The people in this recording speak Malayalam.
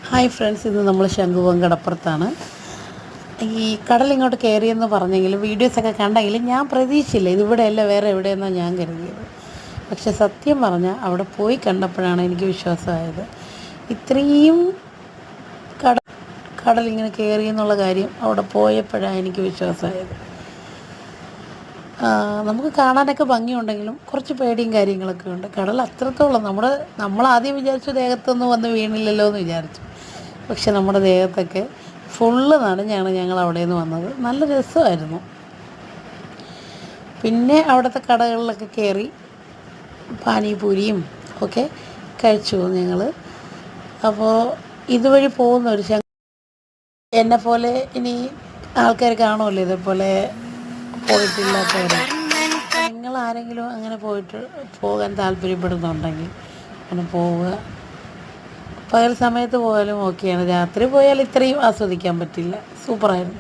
ഹായ് ഫ്രണ്ട്സ്, ഇന്ന് നമ്മൾ ശംഖുവം കടപ്പുറത്താണ്. ഈ കടൽ ഇങ്ങോട്ട് കയറിയെന്ന് പറഞ്ഞെങ്കിലും വീഡിയോസൊക്കെ കണ്ടെങ്കിലും ഞാൻ പ്രതീക്ഷിച്ചില്ല ഇതിവിടെയല്ല വേറെ എവിടെയെന്നാണ് ഞാൻ കരുതിയത്. പക്ഷെ സത്യം പറഞ്ഞാൽ അവിടെ പോയി കണ്ടപ്പോഴാണ് എനിക്ക് വിശ്വാസമായത്. ഇത്രയും കട കടലിങ്ങനെ കയറിയെന്നുള്ള കാര്യം അവിടെ പോയപ്പോഴാണ് എനിക്ക് വിശ്വാസമായത്. നമുക്ക് കാണാനൊക്കെ ഭംഗിയുണ്ടെങ്കിലും കുറച്ച് പേടിയും കാര്യങ്ങളൊക്കെ ഉണ്ട്. കടൽ അത്രത്തോളം നമ്മളാദ്യം വിചാരിച്ചു ദേഹത്തൊന്നും വന്ന് വീണില്ലല്ലോ എന്ന് വിചാരിച്ചു. പക്ഷെ നമ്മുടെ ദേഹത്തൊക്കെ ഫുള്ള് നനഞ്ഞാണ് ഞങ്ങൾ അവിടെ നിന്ന് വന്നത്. നല്ല രസമായിരുന്നു. പിന്നെ അവിടുത്തെ കടകളിലൊക്കെ കയറി പാനിപൂരിയും ഒക്കെ കഴിച്ചു ഞങ്ങൾ. അപ്പോൾ ഇതുവഴി പോകുന്നൊരു എന്നെപ്പോലെ ഇനി ആൾക്കാർ കാണുമല്ലോ ഇതേപോലെ പോയിട്ടില്ലാത്തവർ. നിങ്ങൾ ആരെങ്കിലും അങ്ങനെ പോകാൻ താല്പര്യപ്പെടുന്നുണ്ടെങ്കിൽ അങ്ങനെ പോവുക. പകൽ സമയത്ത് പോയാലും ഓക്കെയാണ്. രാത്രി പോയാൽ ഇത്രയും ആസ്വദിക്കാൻ പറ്റില്ല. സൂപ്പറായിരുന്നു.